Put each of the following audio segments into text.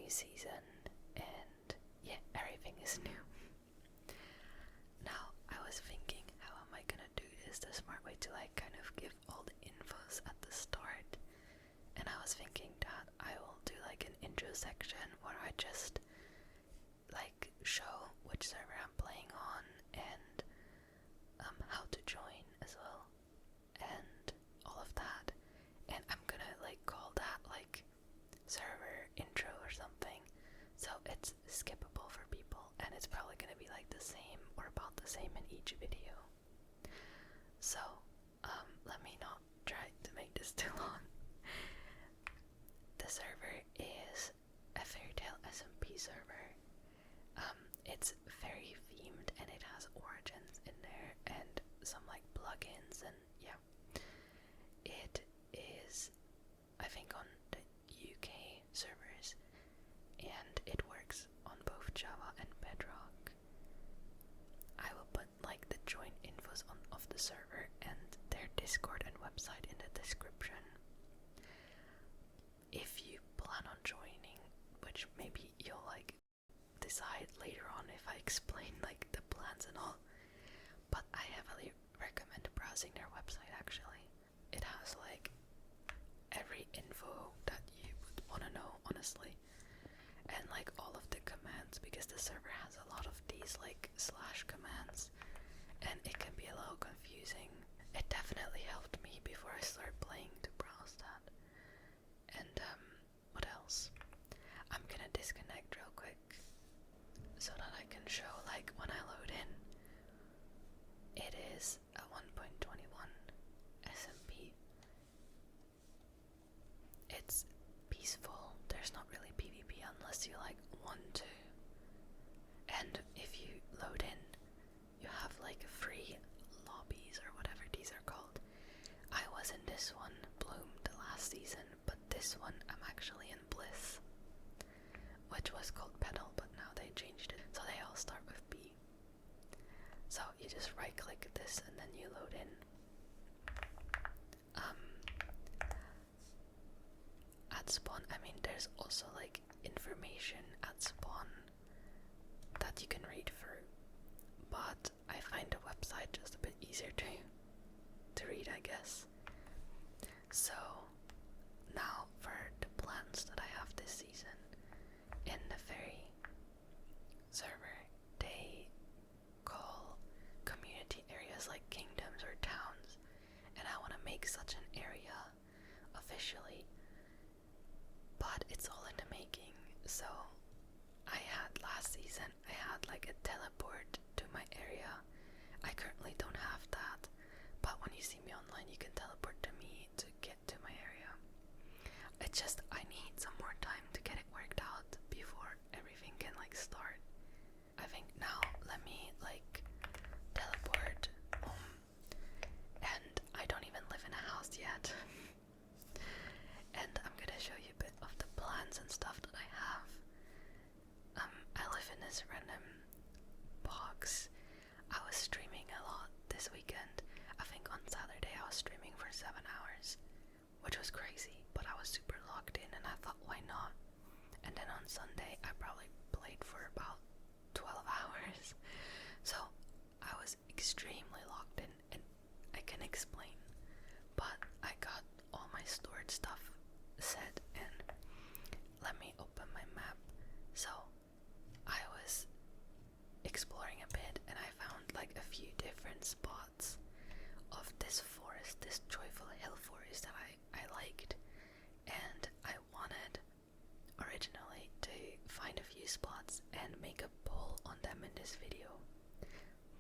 new season, and yeah, everything is new. Now, I was thinking, how am I gonna do this the smart way to like kind of give all the infos at the start? And I was thinking that I will do like an intro section where I just like show which server I'm playing on and how to join as well and all of that. And I'm gonna like call that like server intro or something, so it's skippable for people, and it's probably gonna be like the same or about the same in each video. So let me not try to make this too long. The server is a Fairytale SMP server. It's very themed and it has origins in there and some like plugins, and yeah, it is I think on the UK servers, and it works on both Java and Bedrock. I will put like the join infos of the server and their Discord and website in the description. If you plan on joining, which maybe you'll like decide later on if I explain like the plans and all, but I heavily recommend browsing their website actually. It has like every info that you would want to know, honestly, and like all of the commands, because the server has a lot of these like slash commands and it can be a little confusing. It definitely helped me before I started playing to browse that. And what else? I'm gonna disconnect real quick so that I can show like when I load in. It is a 1.21 SMP. It's peaceful. There's not really PvP unless you like want to. And if you load in, you have like free lobbies or whatever these are called. I was in this one, Bloom, the last season, but this one I'm actually in Bliss, which was called Petal, but now they changed it, so they all start with B. So you just right click this and then you load in. At spawn, I mean, there's also like information at spawn that you can read through, but I find the website just a bit easier to read, I guess. So now for the plans that I have this season in the Fairy server, they call community areas like kingdoms or towns, and I want to make such an area officially, but it's all in the making. So I had last season, I had like a teleport to my area. I currently don't have that, but when you see me online you can teleport to me to get to my area. It's just I need some more time to get it worked out before everything can like start. I think now let me like teleport home, and I don't even live in a house yet. And I'm gonna show you a bit of the plans and stuff that I have. I live in this random box. I was streaming a lot this weekend. I think on Saturday I was streaming for 7 hours, which was crazy, but I was super locked in and I thought, why not? And then on Sunday I probably played for about 12 hours. So I was extremely locked in, and I can explain. But I got all my stored stuff set, and let me open my map. So I was exploring a bit and I found like a few different spots of this forest, this joyful hill forest that I liked, and I wanted originally to find a few spots and make a poll on them in this video,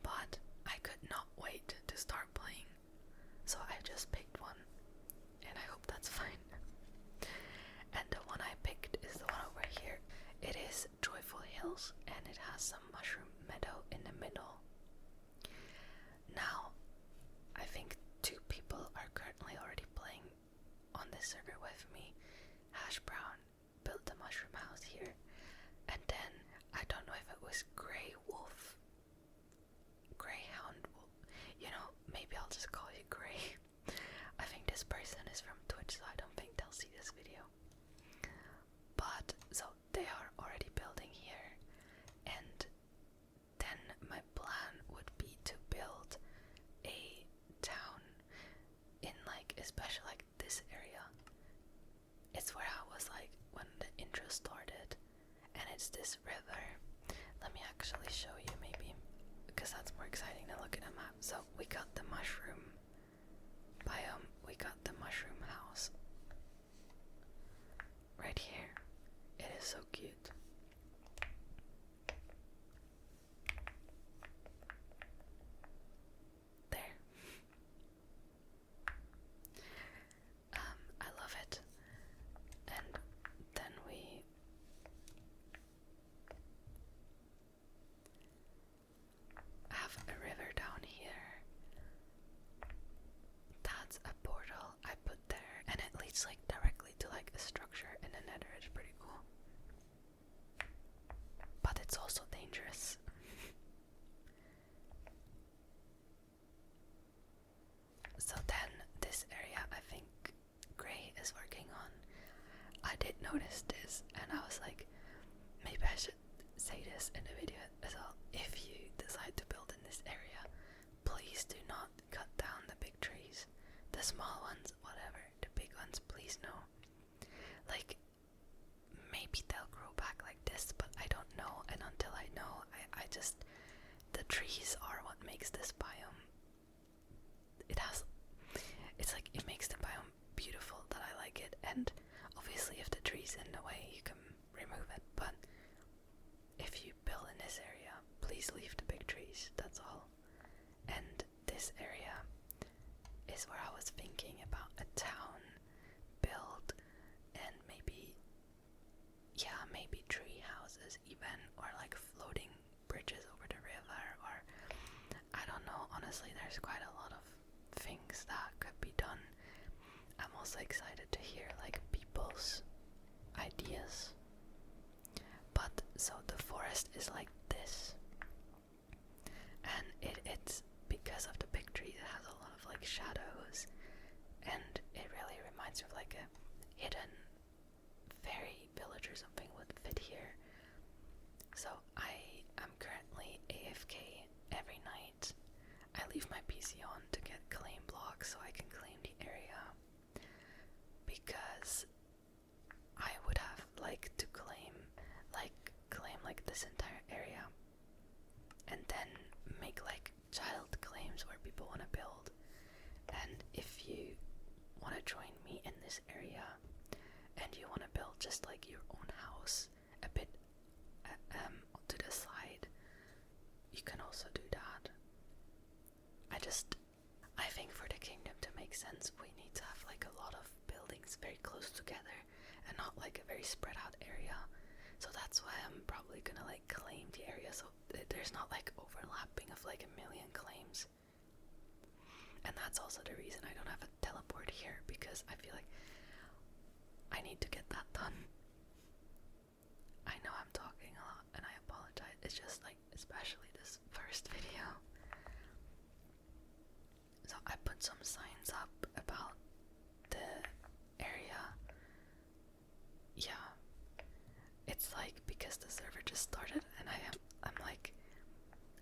but I could not wait to start playing, so I just picked one, and I hope that's fine. And the one I picked is the one over here. It is Joyful Hills, and it has some mushroom meadow in the middle. Now, I think 2 people are currently already playing on this server with me. Hash Brown built the mushroom house here, and then I don't know if it was Greyhound Wolf, you know, maybe I'll just call you Grey. I think this person is from Twitch, so I don't think they'll see this video. But so they are already building here, and then my plan would be to build a town in like especially like this area. It's where I was like when the intro started, and it's this river. Let me actually show you maybe, because that's more exciting than looking at a map. So we got the mushroom biome, we got the mushroom house right here. It is so cute. There. I love it. And then we have a river down here. That's a portal I put there, and it leads like directly to like a structure in the nether. It's pretty cool. But it's also dangerous. So then this area I think Gray is working on. I did notice this, and I was like, maybe I should say this in the video as well. If you decide to build in this area, please do not cut down the big trees. The small ones, whatever. The big ones, please no. Like, maybe they'll grow back like this, but I don't know. And until I know, I just... The trees are what makes this biome. It's like, it makes the biome beautiful that I like it. And obviously if the tree's in the way, you can remove it. But if you build in this area, please leave the big trees. That's all. And this area is where I was thinking about a town build, and maybe tree houses even, or like floating bridges over the river, or I don't know. Honestly, there's quite a lot of things that could be done. I'm also excited to hear like people's ideas. But so the forest is like this, and it's because of the big tree. It has a lot of like shadows, and it really reminds me of like a hidden fairy village or something would fit here. So I am currently AFK every night. I leave my PC on to get claim blocks so I can claim the area, because I would have liked to claim like this entire area, and then make like child claims where people want to build. And if you want to join me in this area and you want to build just like your own house a bit to the side, you can also do that. I think for the kingdom to make sense, we need to have like a lot of buildings very close together and not like a very spread out area. So that's why I'm probably gonna like claim the area, so there's not like overlapping of like a million claims. And that's also the reason I don't have a teleport here, because I feel like I need to get that done. I know I'm talking a lot and I apologize. It's just like, especially this first video. So I put some signs up about the area. Yeah. It's like, because the server just started and I'm like,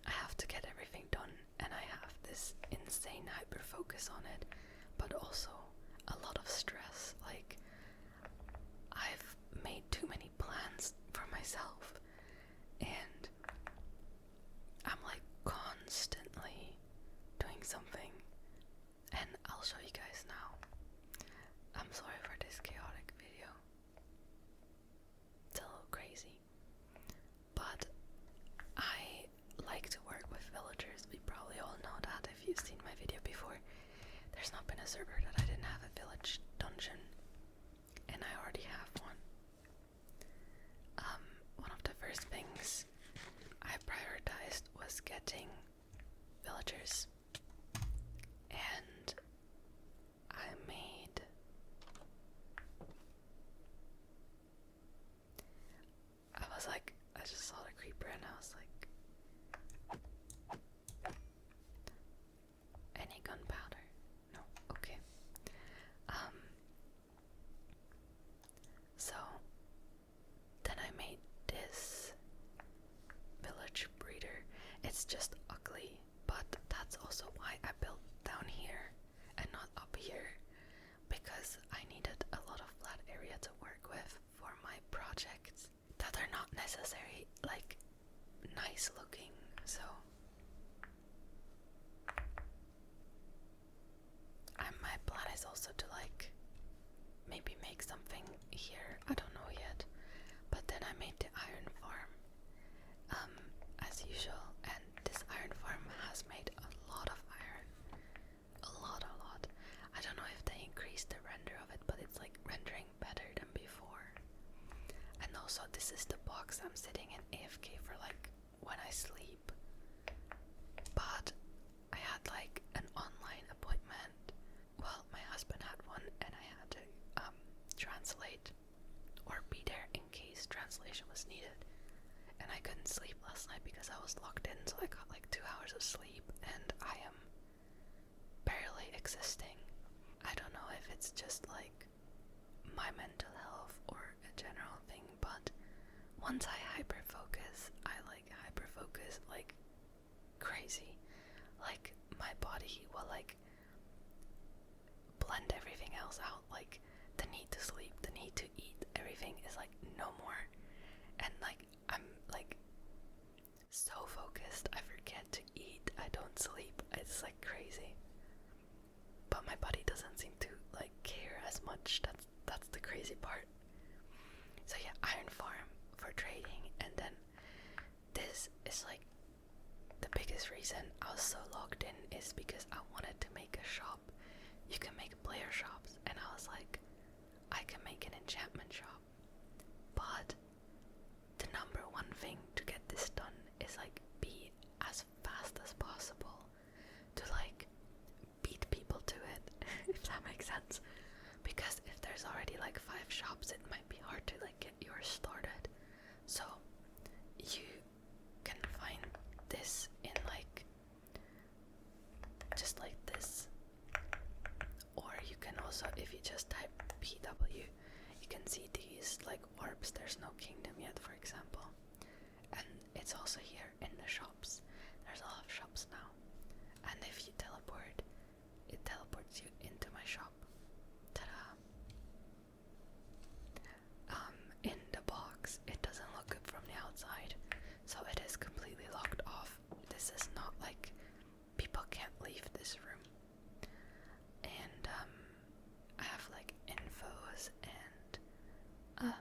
I have to get everything done, and I have this insane hyper focus on it, but also a lot of stress. Like, I've made too many plans for myself, and I'm like constantly doing something, and I'll show you guys now. I'm sorry for this chaotic video. It's a little crazy, but I like to work with villagers. We probably all know that if you've seen my video before. There's not been a server that I didn't have a village dungeon, and I already have one. One of the first things I prioritized was getting villagers, and I was like, I just saw the creeper and I was like, any gunpowder? No, okay. So then I made projects that are not necessarily like nice looking, so and my plan is also to like maybe make something here, I don't know yet, but then I made the iron farm as usual, and this iron farm has made a lot of iron, a lot. I don't know if they increased the render of it, but it's like rendering better than before. And also this is the box I'm sitting in AFK for, like when I sleep, but I had like an online appointment. Well, my husband had one and I had to translate or be there in case translation was needed, and I couldn't sleep last night because I was locked in, so I got like 2 hours of sleep and I am barely existing. I don't know if it's just like my mental health or a general thing, but once I hyperfocus, I like hyperfocus like crazy. Like my body will like blend everything else out, like the need to sleep, the need to eat, everything is like no more. And like I'm like so focused, I forget to eat, I don't sleep, it's like crazy. But my body doesn't seem to like care as much. That's the crazy part. So yeah, iron farm for trading, and then this is like the biggest reason I was so logged in is because I wanted to make a shop. You can make player shops, and I was like, I can make an enchantment shop. But the number one thing to get this done is like be as fast as possible to like beat people to it, if that makes sense. Because if there's already like 5 shops, it might be hard to like get yours started. So you can find this in like just like this, or you can also, if you just type PW, you can see these like orbs. There's no kingdom yet, for example, and it's also here in the shops. There's a lot of shops now, and if you teleport, it teleports you into my shop. Ta-da! In the box, it doesn't look good from the outside, so it is completely locked off. This is not like people can't leave this room. And I have like infos and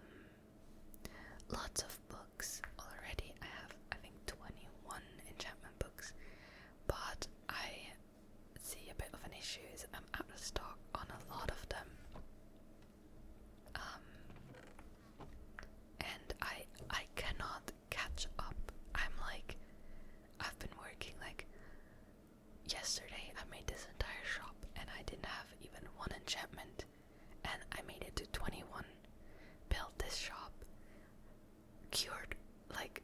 lots of books already. I have, I think, 21 enchantment books, but I see a bit of an issue is I'm out of stock on a lot of them. And I cannot catch up. I'm like, I've been working like yesterday I made this entire shop and I didn't have even 1 enchantment, and I made it to 21, built this shop, cured like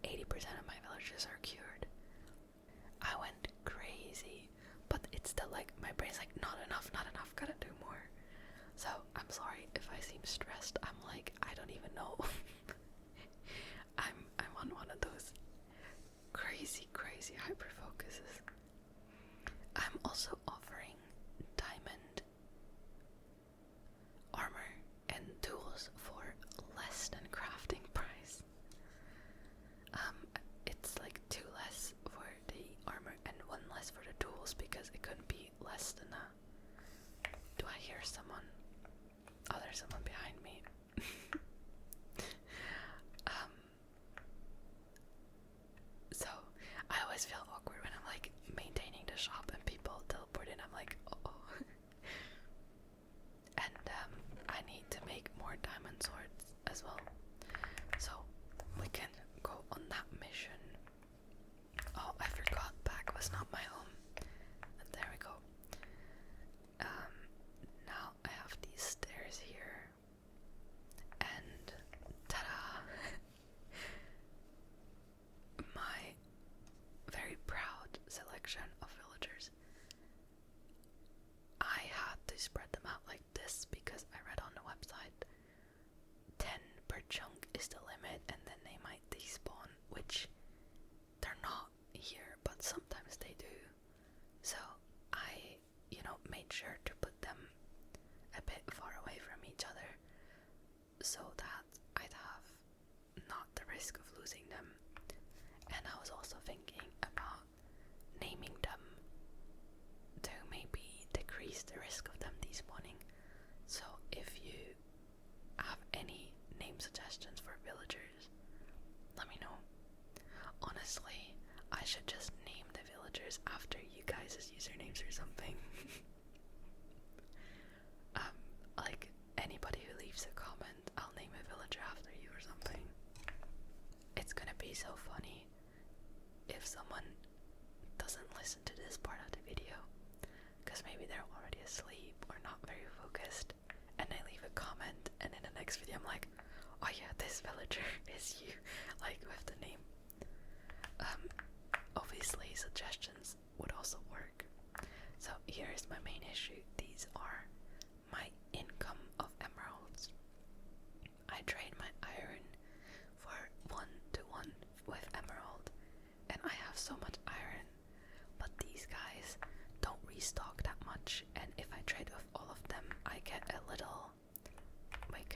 80% of my villagers are cured. I went crazy, but it's still like my brain's like not enough, gotta do more. So I'm sorry if I seem stressed. I'm like, I don't even know. I'm on one of those crazy hyper focuses. I'm also offering diamond armor and tools for less than crafting price. It's like 2 less for the armor and 1 less for the tools, because it couldn't be less than that. Do I hear someone? Oh, there's someone behind me. So I always feel awkward when I'm like maintaining the shop and people teleport in. I'm like, oh. And I need to make more diamond swords as well, so we can go on that mission. Oh, I forgot back was not my home. And there we go. Now I have these stairs here. risk of losing them. And I was also thinking about naming them to maybe decrease the risk of them despawning. So if you have any name suggestions for villagers, let me know. Honestly, I should just name the villagers after you guys' usernames or something. Like anybody who leaves a comment, I'll name a villager after you or something. It's gonna be so funny if someone doesn't listen to this part of the video, because maybe they're already asleep or not very focused, and they leave a comment, and in the next video I'm like, oh yeah, this villager is you, like with the name. Obviously suggestions would also work. So here is my main issue. These are my income of emeralds. I trade my iron for 1-to-1 with emerald, and I have so much iron, but these guys don't restock that much, and if I trade with all of them, I get a little, wait,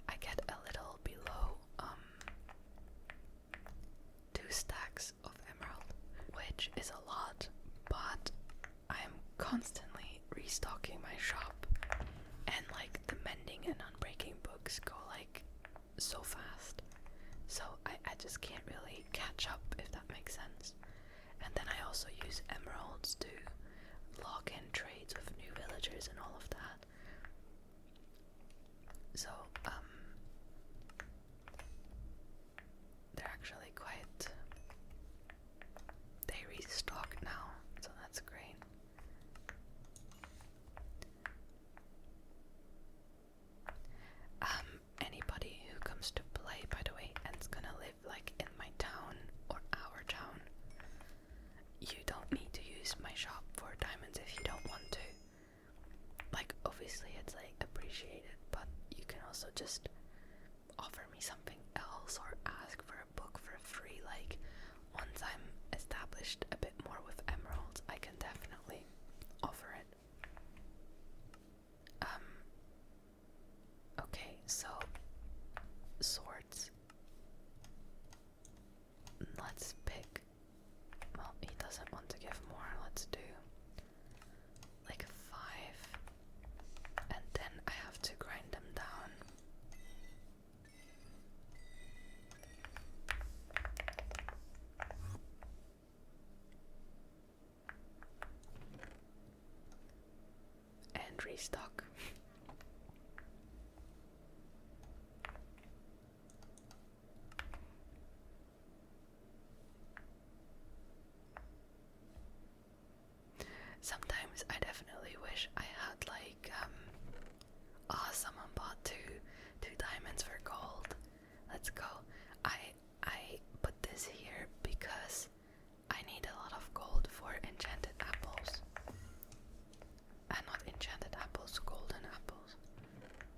I get a little below 2 stacks of emerald, which is a lot, but I am constantly restocking my shop, and like the mending and unbreaking books go like so fast, so I just can't really catch up, if that makes sense. And then I also use emeralds to lock in trades with new villagers and all of that. So they're actually quite, they restock now, so that's great. Anybody who comes to play, by the way, and is gonna live like in my town or our town, you don't need to use my shop for diamonds if you don't want to. Like, obviously it's like appreciated, but you can also just offer me something else or ask for a book for free. Like, once I'm established a bit more with emeralds, I can definitely offer it. Okay, so swords. Let's pick, well, he doesn't want to give more. Let's do like 5, and then I have to grind them down. And restock. Sometimes I definitely wish I had like someone bought two diamonds for gold. Let's go. I put this here because I need a lot of gold for enchanted apples. And not enchanted apples, golden apples.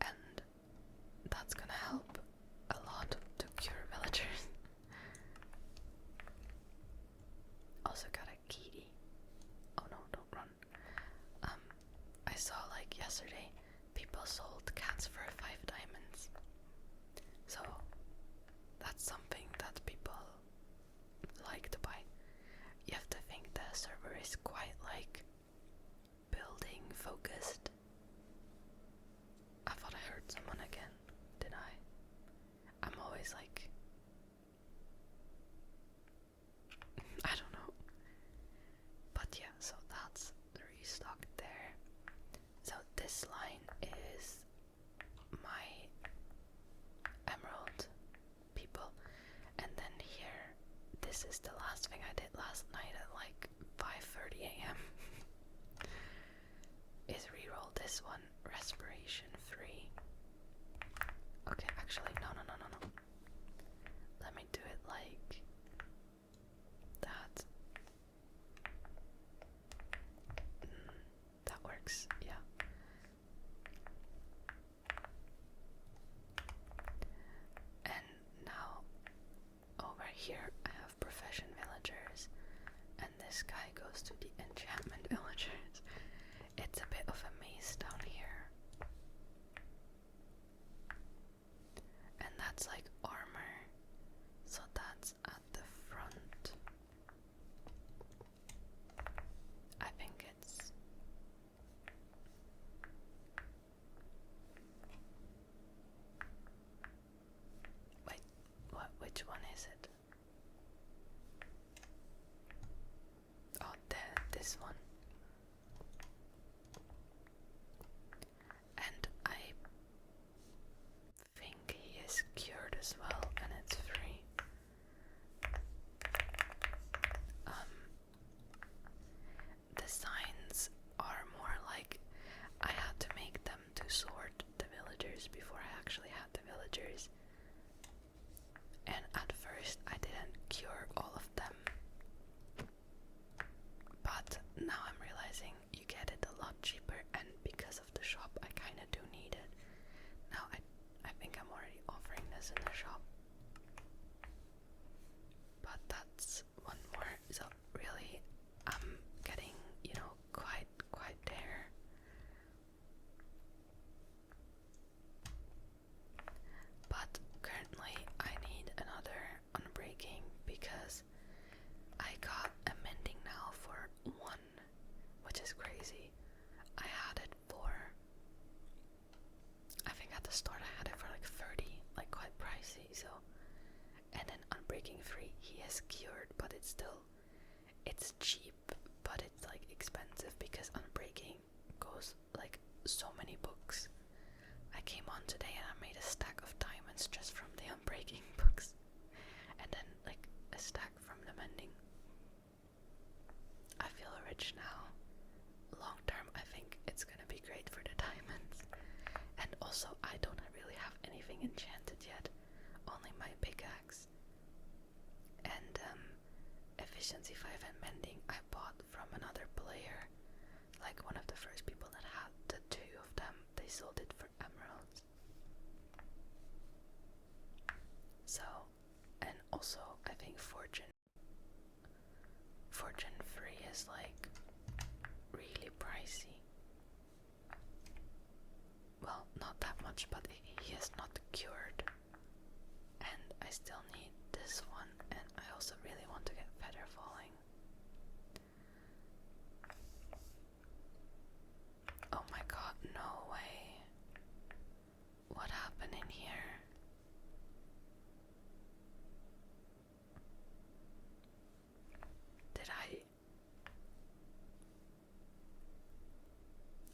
And that's gonna help a lot to cure villagers. Also got a kitty. Oh no, don't run. I saw like yesterday people sold cats for 5 diamonds. So that's something that people like to buy. You have to think the server is quite like building focused. I thought I heard someone again. Did I? I'm always like, I don't know. But yeah, so that's the restock there. So this line is my emerald people, and then here, this is the last thing I did last night at like 5:30 a.m. is reroll this one, respiration 3. Okay, actually, no. Let me do it like that. That works, yeah. And now over here I have profession villagers, and this guy goes to the enchantment villagers. It's a bit of a maze down here. And that's like armor as well, and it's free. The signs are more like I had to make them to sort the villagers before I actually had the villagers. And at first I didn't cure all of them. But now I'm realizing you get it a lot cheaper, and because of the shop I kinda do need it. Now I think I'm already offering this in the shop. But that's one more. So really I'm getting, you know, quite there. But currently I need another unbreaking because I got a mending now for 1, which is crazy. I had it for, I think at the start I had it for like 30, like quite pricey, so. And then unbreaking 3 he is cured, but it's cheap, but it's like expensive because unbreaking goes like so many books. I came on today and I made a stack of diamonds just from the unbreaking books, and then like a stack from the mending. I feel rich now. Long term I think it's gonna be great for the diamonds. And also I don't really have anything enchanted yet, only my pickaxe. And efficiency 5 and mending I bought from another player, like one of the first people that had the 2 of them. They sold it for emeralds. So, and also I think fortune 3 is like really pricey. Well, not that much, but he is not cured. And I still need this one, and I also really want to get feather falling. Oh my god, no way. What happened in here?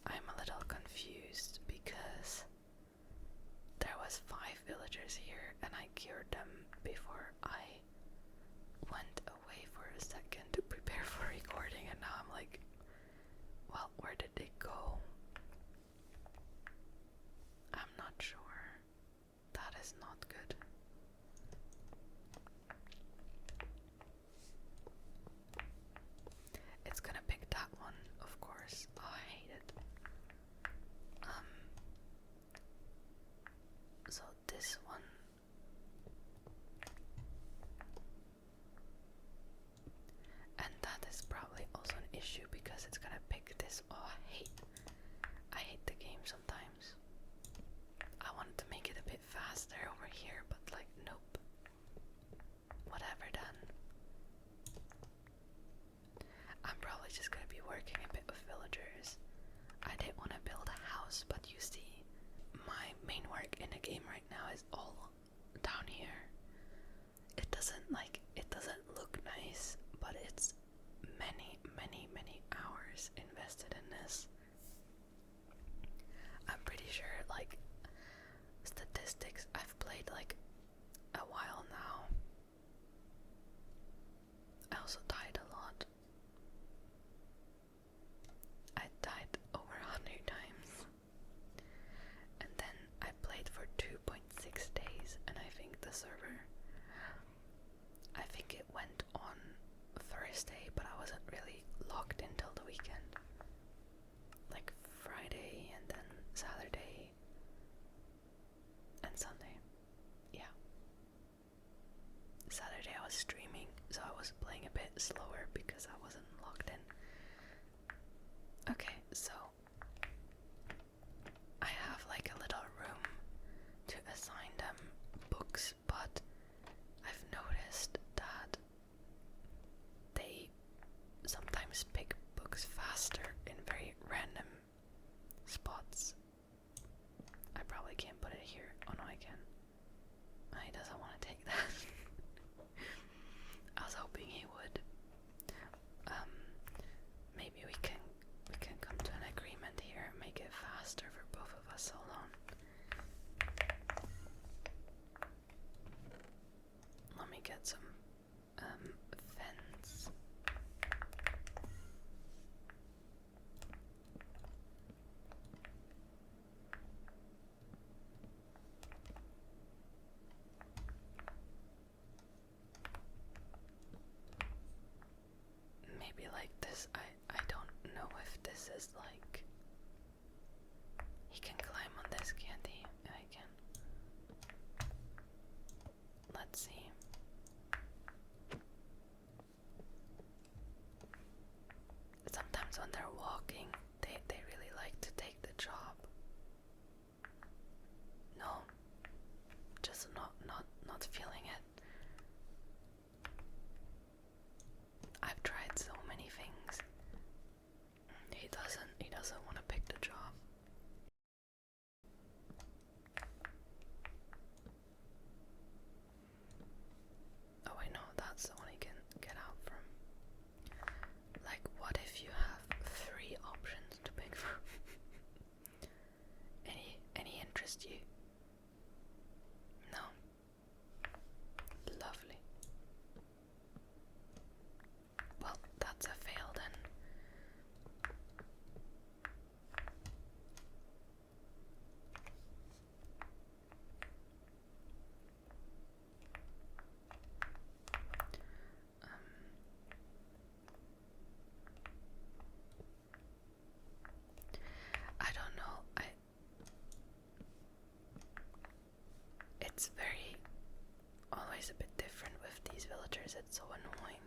I'm a little confused because there was 5 villagers here and I cured them before I went away for a second to prepare for recording, and now I'm like, well, where did they go? I'm not sure. That is not good. It's gonna pick that one, of course. Oh, I hate it. So this one. And that is probably also an issue because it's gonna pick this. Oh, I hate the game sometimes. I wanted to make it a bit faster over here, but like, nope. Whatever then. I'm probably just gonna be working a bit with villagers. I didn't want to build a house, but you see, my main work in the game right now is all down here. It doesn't look nice, but it's many hours invested in this. I'm pretty sure, like, statistics, I've played like a while now. I also died a lot. I died over 100 times. And then I played for 2.6 days, and I think the server, I think it went on Thursday, but I wasn't really logged in till the weekend. Like Friday and then Saturday and Sunday. Yeah. Saturday I was streaming, so I was playing a bit slower because I wasn't logged in. Okay, so I have like a little room to assign them books, but I've noticed that they sometimes pick books faster in very random spots. I probably can't put it here. Oh no, I can. He doesn't want to take that. I was hoping he would. Maybe we can come to an agreement here and make it faster for both of us. Hold on. put some fence. Maybe like this. I don't know if this is like he can climb on this, can't he? I can. Let's see. Sometimes when they're walking, they really like to take the job. No, just not feeling it. I've tried so many things. He doesn't want to pick the job. Oh, I know that's the one he can get out from. Like, what if you have 3 options to pick from? Any interest you? No. Lovely. Well, that's a fail then. I don't know. It's very always a bit different with these villagers. It's so annoying.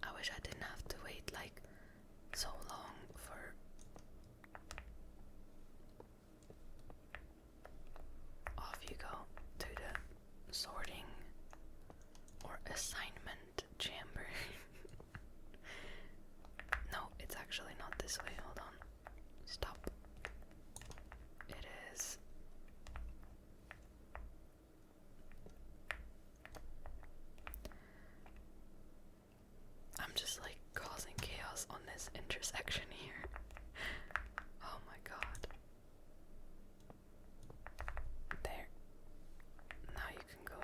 I wish I didn't have to wait like so long for off you go to the sorting or assignment chamber. No, it's actually not this way. Hold on. Stop. It is. I'm just like causing chaos on this intersection here. Oh my god. There. Now you can go.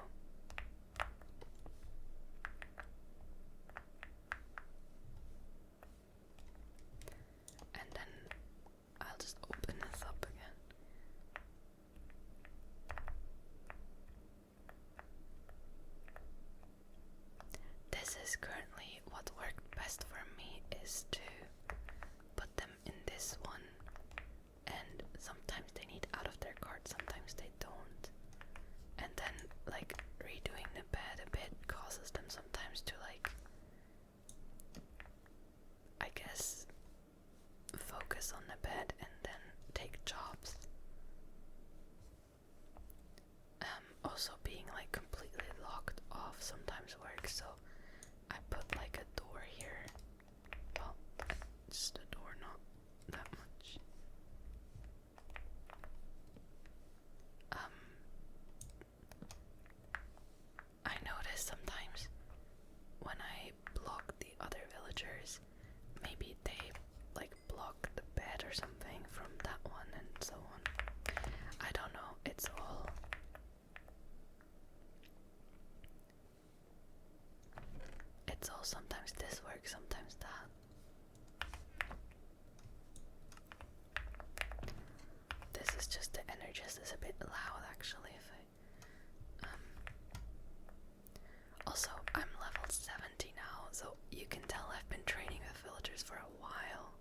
And then I'll just open this up again. This is currently what worked best for me, is to put them in this one, and sometimes they need out of their cart, sometimes they don't. And then like redoing the bed a bit causes them sometimes to like, I guess, focus on the bed and then take jobs. Also being like completely locked off sometimes works, so I put like a door here. Well, just a door, not that much. I notice sometimes when I block the other villagers, maybe they like block the bed or something from that one and so on. I don't know, it's all sometimes this works, sometimes that. This is just the energist is a bit loud actually. If I also I'm level 70 now, so you can tell I've been training with villagers for a while.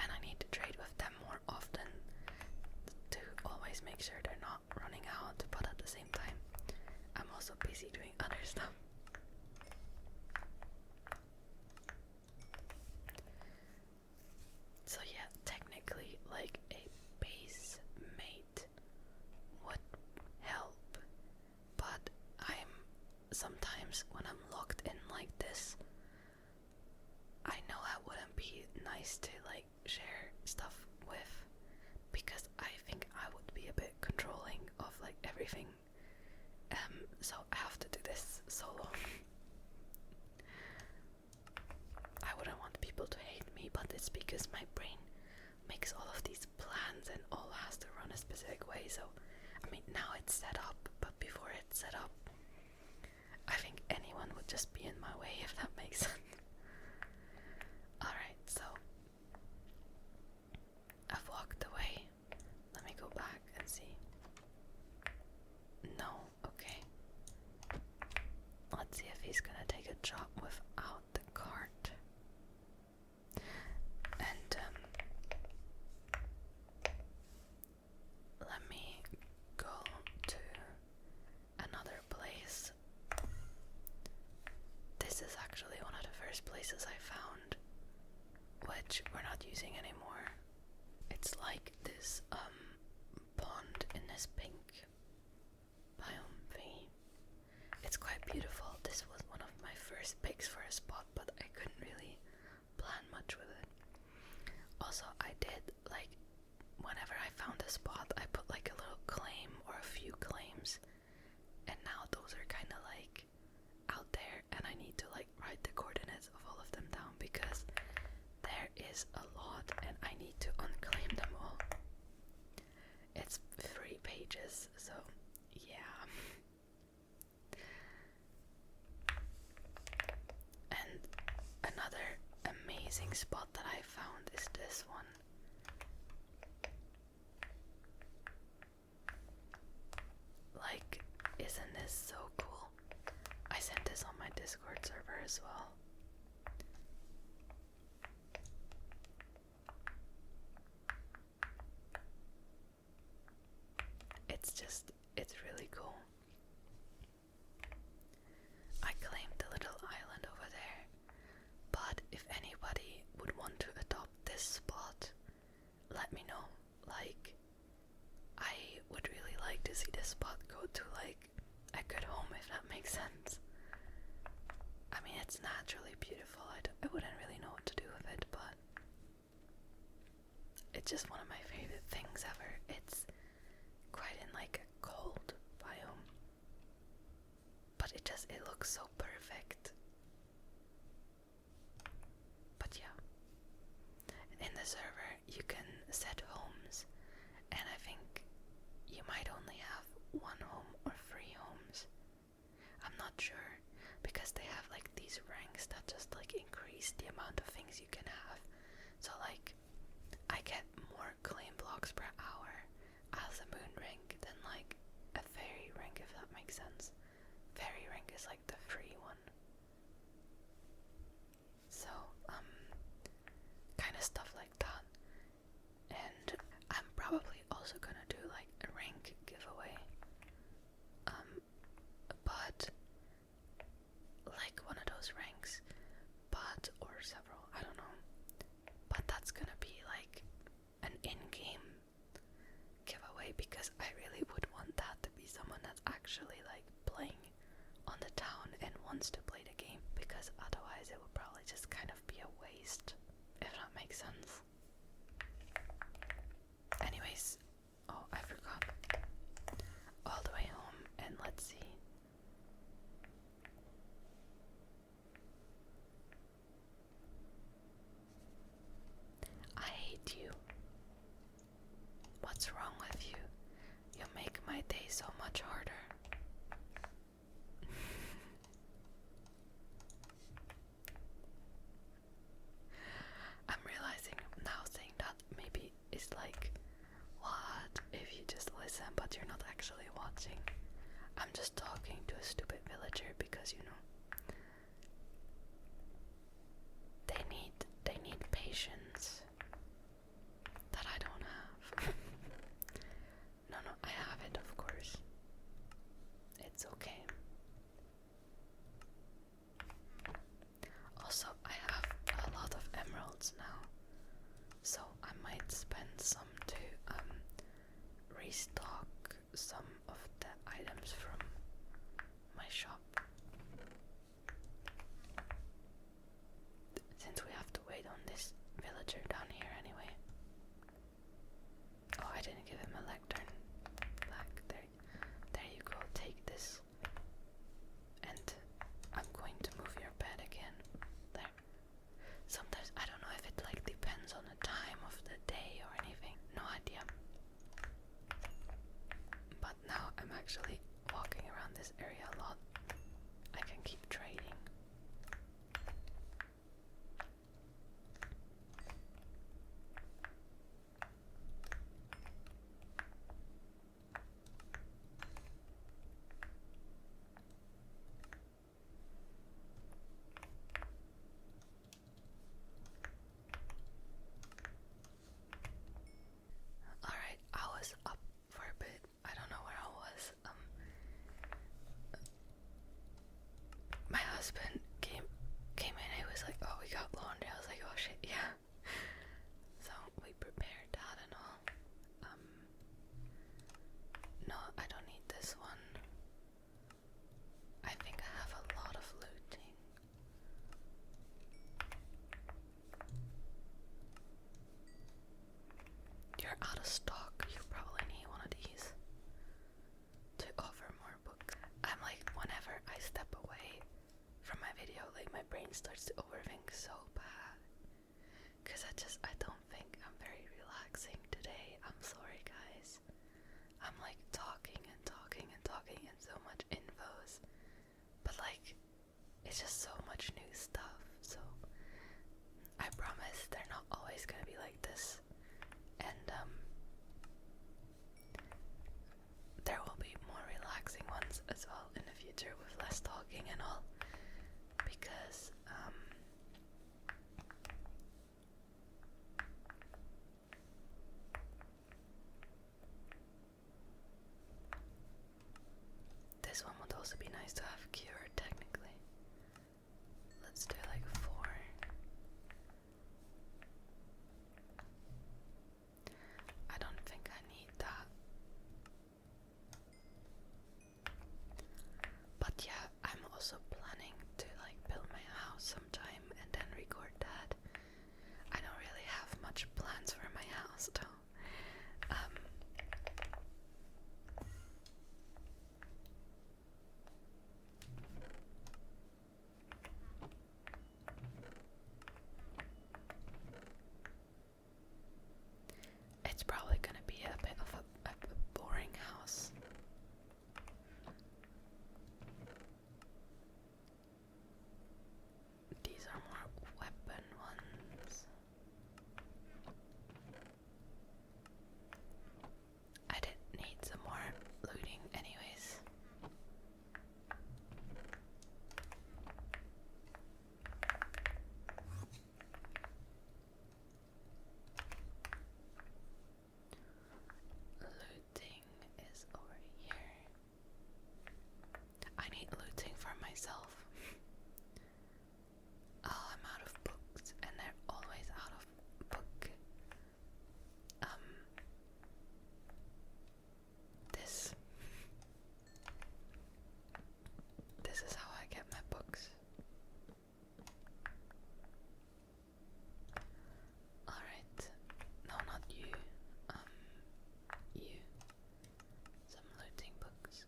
And I need to trade with them more often to always make sure they're not running out, but at the same time I'm also busy doing other stuff. So yeah, technically like a base mate would help, but sometimes when I'm locked in like this, I know that wouldn't be nice to like share stuff with, because I think I would be a bit controlling of like everything. So I have to do this solo. just be in my way, if that makes sense. Alright, so I've walked away. Let me go back and see. No, okay. Let's see if he's gonna take a job without the cart. And let me go to another place. This is actually one of the first places I found, which we're not using anymore. It's like this pond in this pink biome thingy. It's quite beautiful. This was one of my first picks for a spot, but I couldn't really plan much with it. Also, I did, like, whenever I found a spot, I put like a little claim or a few claims, and now those are kind of like out there, and I need to like write the coordinates of all of them down because there is a lot and I need to unclaim them all. It's 3 pages, so yeah. And another amazing spot that I found is this one. Like, isn't this so cool? I sent this on my Discord server as well. It's really cool. I claimed the little island over there, but if anybody would want to adopt this spot, let me know. Like, I would really like to see this spot go to like a good home, if that makes sense. I mean, it's naturally beautiful. I wouldn't really know what to do with it, but it's just one of my favorite things ever. It's quite in like a cold biome, but it looks so perfect. But yeah, in the server you can set homes, and I think you might only have 1 home or 3 homes. I'm not sure, because they have like these ranks that just like increase the amount of things you can have. So like, I get more claim blocks per hour as a moon rank than like a fairy rank, if that makes sense. Fairy rank is like the free one. So, kind of stuff like that. And I'm probably also gonna do like a rank giveaway. But like one of those ranks, but or several, I don't know. But that's gonna be like an in-game giveaway, because I really would want that to be someone that's actually like playing on the town and wants to play the game, because otherwise it would probably just kind of be a waste, if that makes sense. Anyways, oh, I forgot. All the way home, and let's see. I hate you. What's wrong with you? You make my day so much harder. I'm realizing now, saying that maybe it's like, what if you just listen but you're not actually watching? I'm just talking to a stupid villager because, you know, they need patience that I don't have. No, I have it, of course. like my brain starts to overthink so bad. Cause I don't think I'm very relaxing today. I'm sorry guys. I'm like talking and talking and talking and so much infos. But like, it's just so much new stuff. So I promise they're not always gonna be like this. And there will be more relaxing ones as well in the future with less talking and all. Because this one would also be nice to have cured technically. Let's do like 4. I don't think I need that. But yeah, I'm also planning to like build my house sometime and then record that. I don't really have much plans for my house though. It's probably gonna be a bit of a boring house. These are more weapon ones. I did need some more looting anyways. Looting is over here. I need looting for myself. Oh, I'm out of books, and they're always out of book. This is how I get my books. Alright. No, not you. You. Some looting books.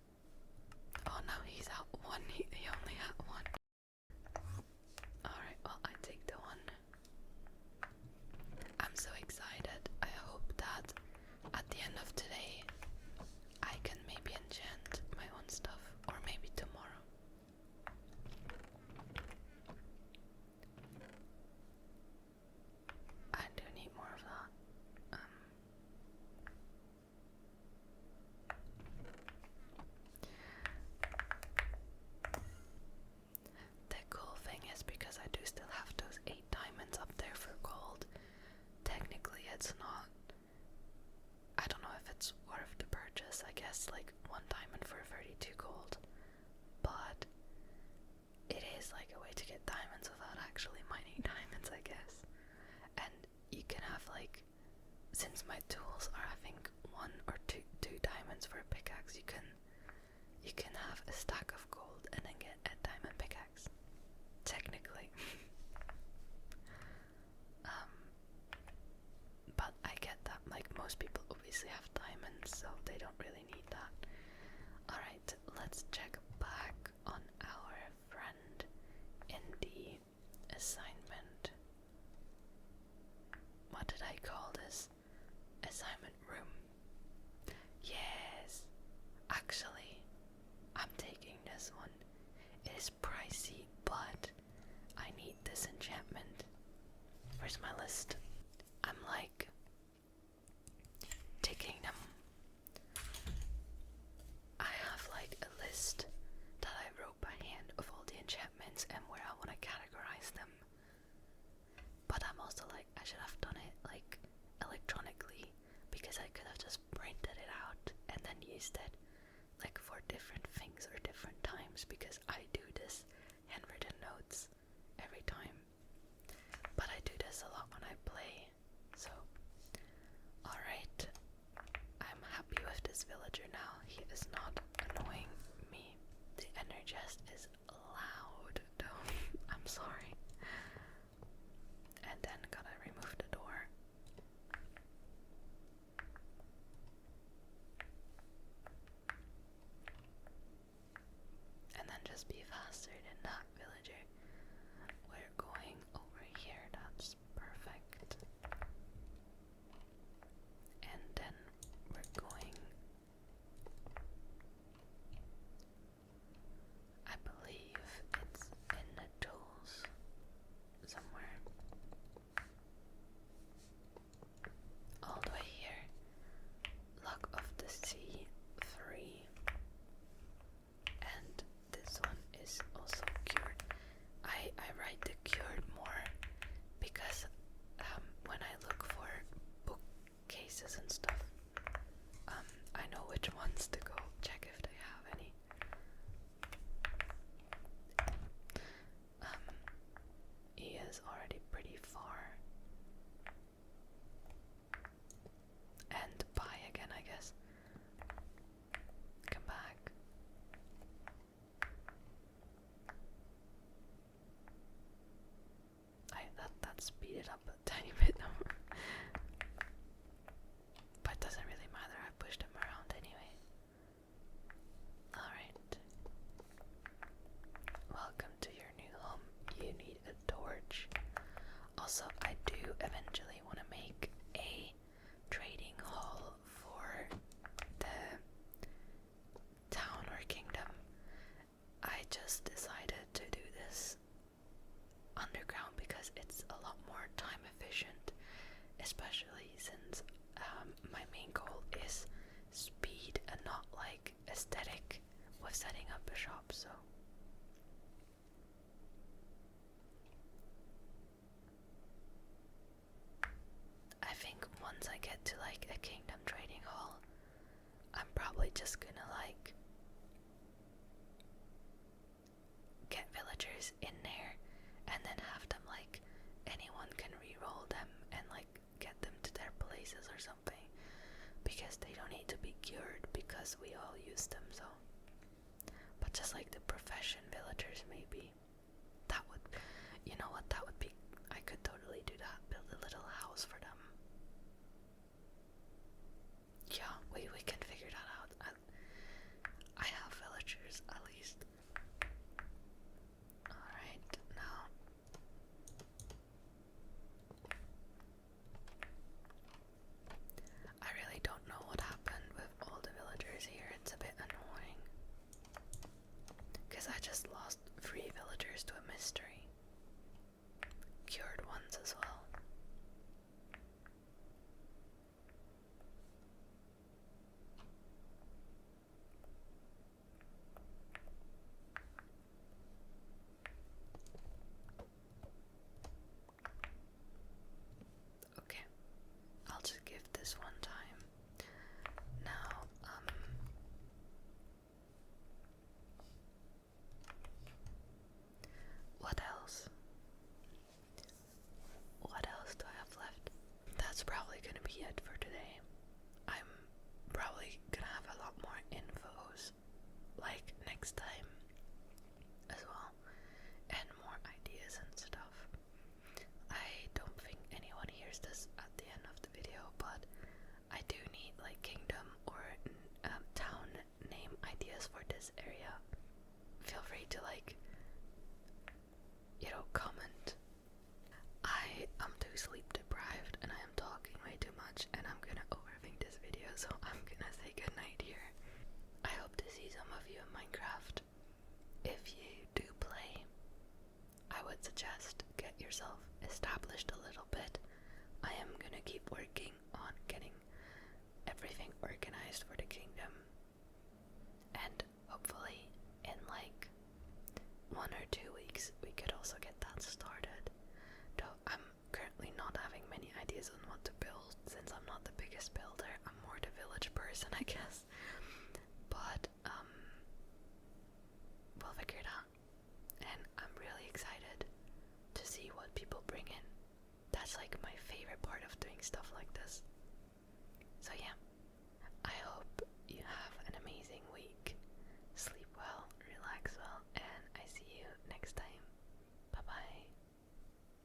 Oh, now he's out one. He only had one. Alright, well, I take the one. I'm so excited. I hope that at the end of today, I can maybe enchant my own stuff, or maybe tomorrow. I do need more of that. The cool thing is, because I do still have those 8 diamonds up there for gold, technically it's not, I don't know if it's worth the purchase. I guess like 1 diamond for 32 gold, but it is like a way to get diamonds without actually mining diamonds, I guess. And you can have like, since my tools are I think 1 or 2 diamonds for a pickaxe, you can have a stack of gold and then get a diamond pickaxe. Technically. But I get that like most people obviously have diamonds, so they don't really need that. Alright, let's check back on our friend in the assignment. What did I call this? Assignment room. Yes! Actually, I'm taking this one. It is pricey, but I need this enchantment. Where's my list? I'm like taking them. I have like a list that I wrote by hand of all the enchantments and where I want to categorize them. But I'm also like, I should have done it like electronically, because I could have just printed it out and then used it like for different things or different times, because I do this handwritten notes every time. But I do this a lot when I play. So, alright. I'm happy with this villager now. He is not annoying me. The energist is loud though. I'm sorry. And then gotta remove the door. And then just be faster than it up a tiny bit. But it doesn't really matter, I pushed them around anyway. Alright. Welcome to your new home. You need a torch. Also, I do eventually want to make a trading hall for the town or kingdom. I just decided to do this underground because it's a lot more time efficient, especially since my main goal is speed and not like aesthetic with setting up a shop. So I think once I get to like a kingdom trading hall, I'm probably just gonna like get villagers in there and then have them like anyone can re-roll them and like get them to their places or something, because they don't need to be cured because we all use them. So but just like the profession villagers, maybe that would, you know what, that would be, I could totally do that, build a little house for them. Yeah, we can figure that out. I have villagers at least. Alright, now I really don't know what happened with all the villagers here. It's a bit annoying because I just lost 3 villagers to a mystery. Cured ones as well. Okay, I'll just give this one time. Now, what else? What else do I have left? That's probably gonna be it for today. I'm probably gonna have a lot more infos like next time as well, and more ideas and stuff. I don't think anyone hears this at the end of the video, but I do need like kingdom or town name ideas for this area. Feel free to like, you know, comment. I am too sleep deprived and I am talking way too much and I'm gonna overthink this video, so I'm gonna say goodnight here. I hope to see some of you in Minecraft. If you do play, I would suggest get yourself established a little bit. I am gonna keep working on getting everything organized for the kingdom, and hopefully in like 1 or 2 weeks we could also get that started. Though I'm currently not having many ideas on what to build since I'm not the biggest builder. I'm more the village person, I guess. But we'll figure it out. And I'm really excited to see what people bring in. That's like my favorite part of doing stuff like this. So yeah,